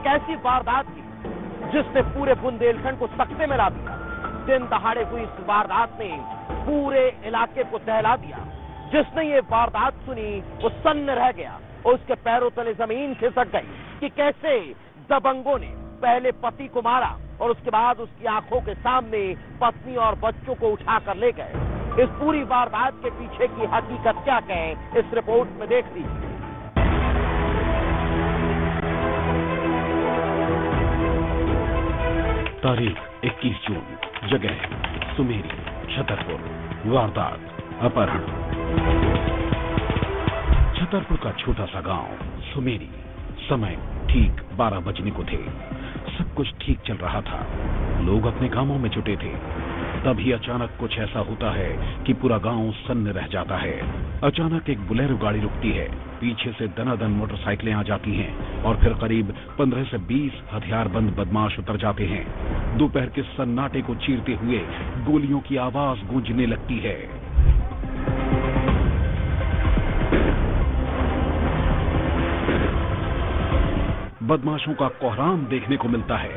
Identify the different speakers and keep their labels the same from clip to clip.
Speaker 1: एक ऐसी वारदात थी जिसने पूरे बुंदेलखंड को सख्ते में ला दिया। दिन दहाड़े हुई इस वारदात ने पूरे इलाके को दहला दिया। जिसने ये वारदात सुनी वो सन्न रह गया और उसके पैरों तले जमीन खिसक गई कि कैसे दबंगों ने पहले पति को मारा और उसके बाद उसकी आंखों के सामने पत्नी और बच्चों को उठाकर ले गए। इस पूरी वारदात के पीछे की हकीकत क्या कहें, इस रिपोर्ट में देख लीजिए।
Speaker 2: तारीख 21 जून, जगह सुमेरी, छतरपुर। वारदात अपहरण। छतरपुर का छोटा सा गांव सुमेरी। समय ठीक 12 बजने को थे। सब कुछ ठीक चल रहा था, लोग अपने कामों में जुटे थे। तभी अचानक कुछ ऐसा होता है कि पूरा गांव सन्न रह जाता है। अचानक एक बुलेरो गाड़ी रुकती है, पीछे से दनादन मोटरसाइकिलें आ जाती हैं और फिर करीब 15 से 20 हथियारबंद बदमाश उतर जाते हैं। दोपहर के सन्नाटे को चीरते हुए गोलियों की आवाज गूंजने लगती है। बदमाशों का कोहराम देखने को मिलता है।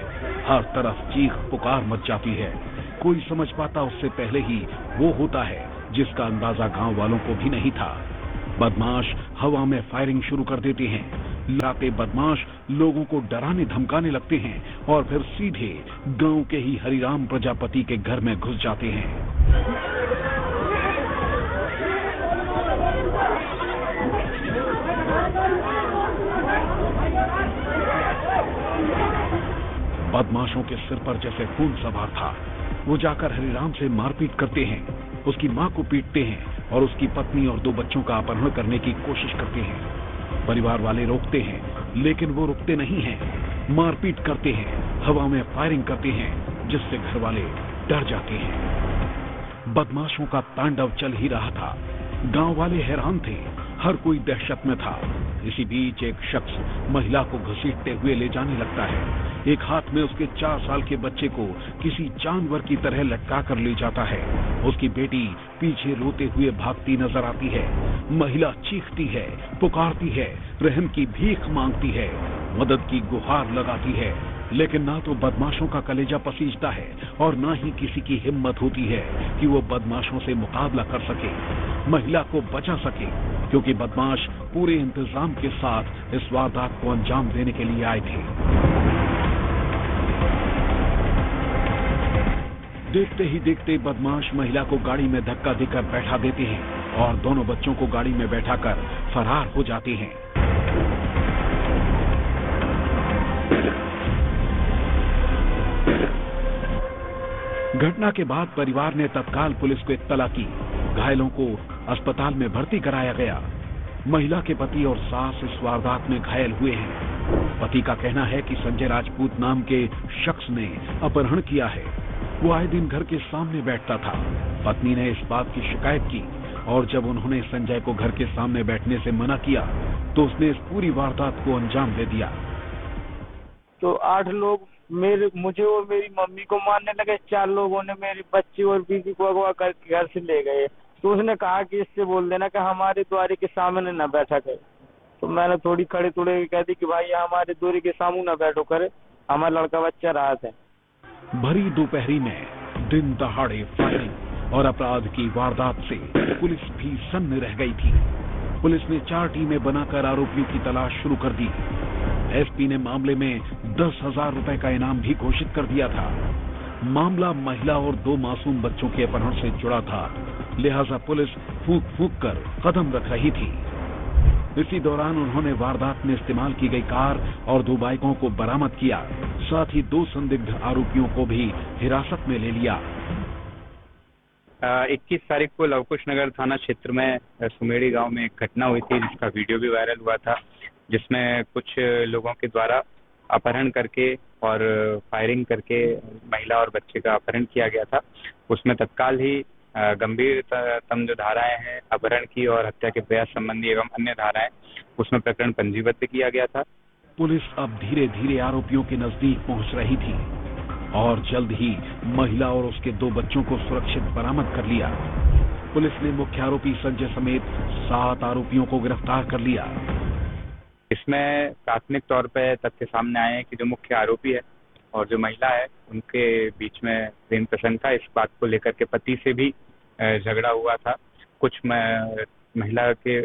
Speaker 2: हर तरफ चीख पुकार मच जाती है। कोई समझ पाता उससे पहले ही वो होता है जिसका अंदाजा गांव वालों को भी नहीं था। बदमाश हवा में फायरिंग शुरू कर देते हैं। लाते बदमाश लोगों को डराने धमकाने लगते हैं और फिर सीधे गांव के ही हरिराम प्रजापति के घर में घुस जाते हैं। बदमाशों के सिर पर जैसे खून सवार था। वो जाकर हरिराम से मारपीट करते हैं, उसकी मां को पीटते हैं और उसकी पत्नी और 2 बच्चों का अपहरण करने की कोशिश करते हैं। परिवार वाले रोकते हैं, लेकिन वो रुकते नहीं हैं। मारपीट करते हैं, हवा में फायरिंग करते हैं, जिससे घर वाले डर जाते हैं। बदमाशों का तांडव चल ही रहा था। गांव वाले हैरान थे, हर कोई दहशत में था। इसी बीच एक शख्स महिला को घसीटते हुए ले जाने लगता है। एक हाथ में उसके 4 साल के बच्चे को किसी जानवर की तरह लटका कर ले जाता है। उसकी बेटी पीछे रोते हुए भागती नजर आती है। महिला चीखती है, पुकारती है, रहम की भीख मांगती है, मदद की गुहार लगाती है, लेकिन ना तो बदमाशों का कलेजा पसीजता है और ना ही किसी की हिम्मत होती है कि वो बदमाशों से मुकाबला कर सके, महिला को बचा सके, क्योंकि बदमाश पूरे इंतजाम के साथ इस वारदात को अंजाम देने के लिए आए थे। देखते ही देखते बदमाश महिला को गाड़ी में धक्का देकर बैठा देते हैं और दोनों बच्चों को गाड़ी में बैठाकर फरार हो जाते हैं। घटना के बाद परिवार ने तत्काल पुलिस को इत्तला की। घायलों को अस्पताल में भर्ती कराया गया। महिला के पति और सास इस वारदात में घायल हुए हैं। पति का कहना है कि संजय राजपूत नाम के शख्स ने अपहरण किया है। वो आए दिन घर के सामने बैठता था। पत्नी ने इस बात की शिकायत की और जब उन्होंने संजय को घर के सामने बैठने से मना किया तो उसने इस पूरी वारदात को अंजाम दे दिया।
Speaker 3: तो 8 लोग मुझे और मेरी मम्मी को मारने लगे। 4 लोगों ने मेरे बच्चे और बीवी को अगवा करके घर से ले गए। तो उसने कहा कि इससे बोल देना कि हमारे द्वारे के सामने न बैठा करे। तो मैंने थोड़ी खड़े तुड़े कह दी कि भाई हमारे द्वारे के सामने न बैठो करे, हमारा लड़का बच्चा राहत है।
Speaker 2: भरी दोपहरी में दिन दहाड़े फायरिंग और अपराध की वारदात से पुलिस भी सन्न रह गई थी। पुलिस ने 4 टीमें बनाकर आरोपियों की तलाश शुरू कर दी। एसपी ने मामले में 10,000 रुपए का इनाम भी घोषित कर दिया था। मामला महिला और 2 मासूम बच्चों के अपहरण से जुड़ा था, लिहाजा पुलिस फूंक फूंक कर कदम रख रही थी। इसी दौरान उन्होंने वारदात में इस्तेमाल की गई कार और 2 बाइकों को बरामद किया। साथ ही 2 संदिग्ध आरोपियों को भी हिरासत में ले लिया।
Speaker 4: 21 तारीख को लवकुश नगर थाना क्षेत्र में सुमेरी गांव में एक घटना हुई थी, जिसका वीडियो भी वायरल हुआ था, जिसमें कुछ लोगों के द्वारा अपहरण करके और फायरिंग करके महिला और बच्चे का अपहरण किया गया था। उसमें तत्काल ही गंभीरतम जो धाराएं हैं अपहरण की और हत्या के प्रयास संबंधी एवं अन्य धाराएं, उसमें प्रकरण पंजीबद्ध किया गया था।
Speaker 2: पुलिस अब धीरे धीरे आरोपियों के नजदीक पहुंच रही थी और जल्द ही महिला और उसके 2 बच्चों को सुरक्षित बरामद कर लिया। पुलिस ने मुख्य आरोपी संजय समेत 7 आरोपियों को गिरफ्तार कर लिया।
Speaker 4: इसमें प्राथमिक तौर पे तथ्य सामने आए हैं कि जो मुख्य आरोपी है और जो महिला है उनके बीच में प्रेम प्रसंग था। इस बात को लेकर के पति से भी झगड़ा हुआ था। कुछ महिला के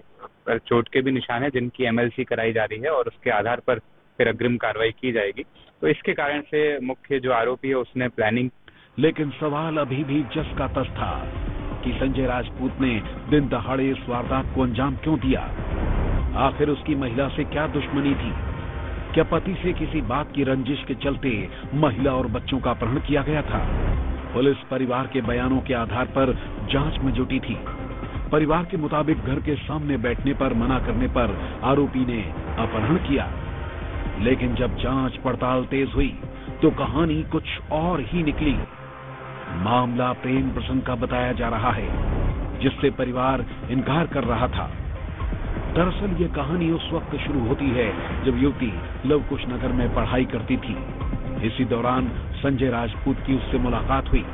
Speaker 4: चोट के भी निशान है जिनकी MLC कराई जा रही है और उसके आधार पर फिर अग्रिम कार्रवाई की जाएगी। तो इसके कारण से मुख्य जो आरोपी है उसने प्लानिंग।
Speaker 2: लेकिन सवाल अभी भी जस का तस था कि संजय राजपूत ने दिन दहाड़े इस वारदात को अंजाम क्यों दिया। आखिर उसकी महिला से क्या दुश्मनी थी? क्या पति से किसी बात की रंजिश के चलते महिला और बच्चों का अपहरण किया गया था? पुलिस परिवार के बयानों के आधार पर जांच में जुटी थी। परिवार के मुताबिक घर के सामने बैठने पर मना करने पर आरोपी ने अपहरण किया। लेकिन जब जांच पड़ताल तेज हुई तो कहानी कुछ और ही निकली। मामला प्रेम प्रसंग का बताया जा रहा है जिससे परिवार इनकार कर रहा था। दरअसल ये कहानी उस वक्त शुरू होती है जब युवती लवकुश नगर में पढ़ाई करती थी। इसी दौरान संजय राजपूत की उससे मुलाकात हुई।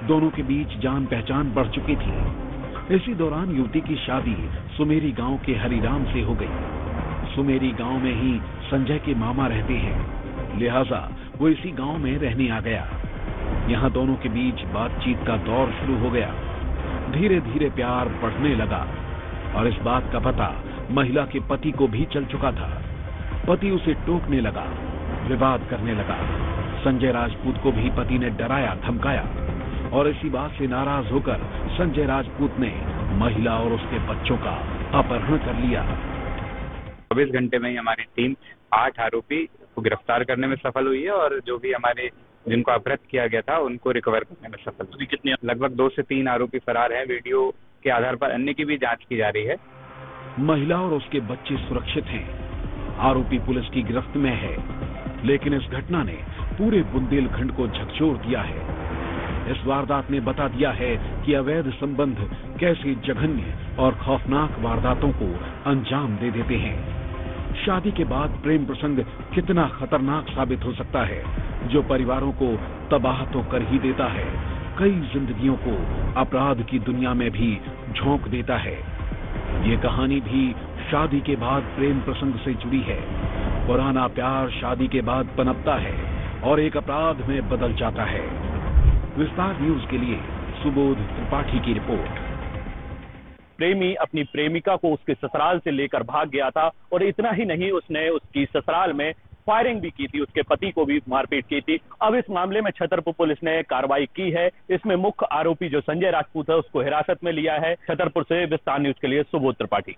Speaker 2: दोनों के बीच जान पहचान बढ़ चुकी थी। इसी दौरान युवती की शादी सुमेरी गांव के हरिराम से हो गई। सुमेरी गांव में ही संजय के मामा रहते हैं, लिहाजा वो इसी गांव में रहने आ गया। यहाँ दोनों के बीच बातचीत का दौर शुरू हो गया। धीरे धीरे प्यार बढ़ने लगा और इस बात का पता महिला के पति को भी चल चुका था। पति उसे टोकने लगा, विवाद करने लगा। संजय राजपूत को भी पति ने डराया धमकाया और इसी बात से नाराज होकर संजय राजपूत ने महिला और उसके बच्चों का अपहरण कर लिया।
Speaker 4: 24 घंटे में ही हमारी टीम 8 आरोपी को गिरफ्तार करने में सफल हुई है और जो भी हमारे जिनको अपहृत किया गया था उनको रिकवर करने में सफल हुई। कितने लगभग 2 से 3 आरोपी फरार हैं। वीडियो के आधार पर अन्य की भी जांच की जा रही है।
Speaker 2: महिला और उसके बच्चे सुरक्षित हैं। आरोपी पुलिस की गिरफ्त में है। लेकिन इस घटना ने पूरे बुंदेलखंड को झकझोर दिया है। इस वारदात ने बता दिया है कि अवैध संबंध कैसी जघन्य और खौफनाक वारदातों को अंजाम दे देते हैं। शादी के बाद प्रेम प्रसंग कितना खतरनाक साबित हो सकता है, जो परिवारों को तबाह तो कर ही देता है, कई जिंदगियों को अपराध की दुनिया में भी झोंक देता है। ये कहानी भी शादी के बाद प्रेम प्रसंग से जुड़ी है। पुराना प्यार शादी के बाद पनपता है और एक अपराध में बदल जाता है। विस्तार न्यूज के लिए सुबोध त्रिपाठी की रिपोर्ट।
Speaker 5: प्रेमी अपनी प्रेमिका को उसके ससुराल से लेकर भाग गया था और इतना ही नहीं, उसने उसकी ससुराल में फायरिंग भी की थी, उसके पति को भी मारपीट की थी। अब इस मामले में छतरपुर पुलिस ने कार्रवाई की है। इसमें मुख्य आरोपी जो संजय राजपूत है उसको हिरासत में लिया है। छतरपुर से विस्तार न्यूज के लिए सुबोध त्रिपाठी।